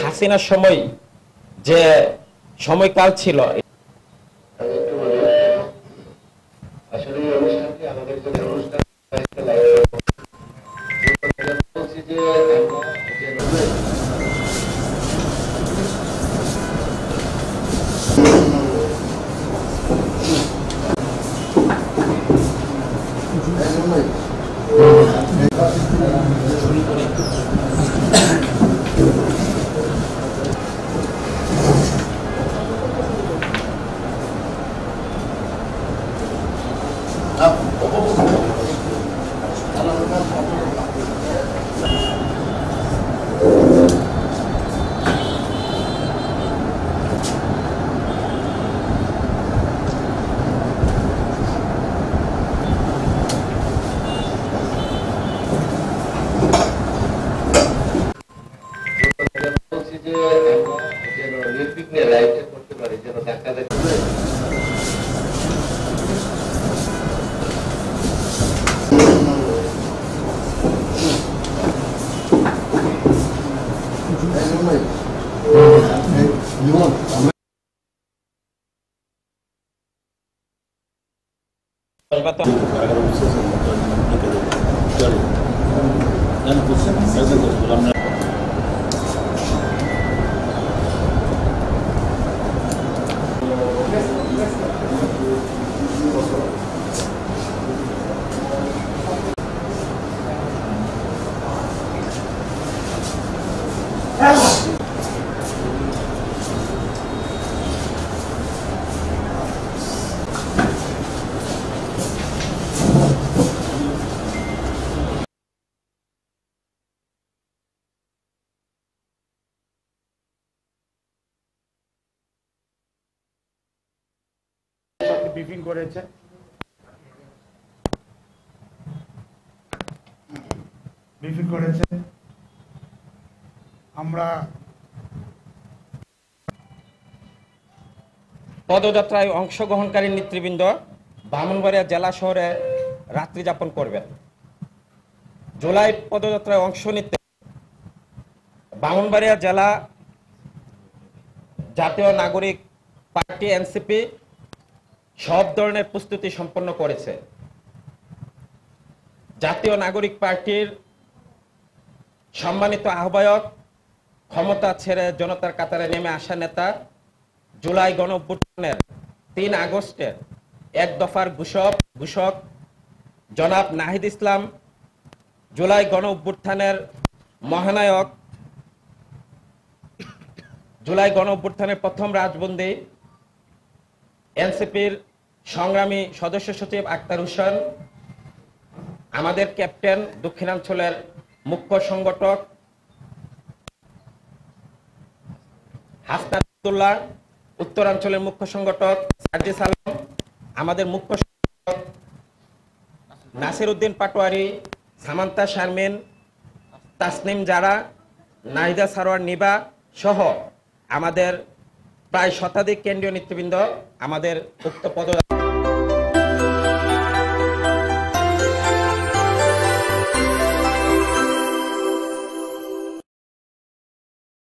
হাসিনার সময় যে সময়কাল ছিল, আসলে এই অনুষ্ঠানটি আমাদের জন্য অনুষ্ঠান বলছি যে নির্বিঘ্নে লাইভটা করতে পারি, যেন ডাক্তারদের ব্রিফিং করেছে। আমরা পদযাত্রায় অংশগ্রহণকারী নেতৃবৃন্দ ব্রাহ্মণবাড়িয়া জেলা শহরে রাত্রি যাপন করবেন। জুলাই পদযাত্রায় অংশ নিতে ব্রাহ্মণবাড়িয়া জেলা জাতীয় নাগরিক পার্টি এনসিপি সব ধরনের প্রস্তুতি সম্পন্ন করেছে। জাতীয় নাগরিক পার্টির সম্মানিত আহ্বায়ক, ক্ষমতা ছেড়ে জনতার কাতারে নেমে আসা নেতা, জুলাই গণঅভ্যুত্থানের 3 আগস্টের এক দফার ঘোষক জনাব নাহিদ ইসলাম, জুলাই গণঅভ্যুত্থানের মহানায়ক, জুলাই গণঅভ্যুত্থানের প্রথম রাজবন্দী এনসিপির সংগ্রামী সদস্য সচিব আক্তার হোসেন, আমাদের ক্যাপ্টেন দক্ষিণাঞ্চলের মুখ্য সংগঠক হাসনাতুল্লাহ, উত্তরাঞ্চলের মুখ্য সংগঠক সার্জিস আলম, আমাদের মুখ্য সংগঠক নাসির উদ্দিন পাটোয়ারি, সামান্তা শারমিন, তাসনিম জারা, নাহিদা সারোয়ার নিবা সহ আমাদের প্রায় শতাধিক কেন্দ্রীয় নেতৃবৃন্দ আমাদের উক্ত পদযাত্রা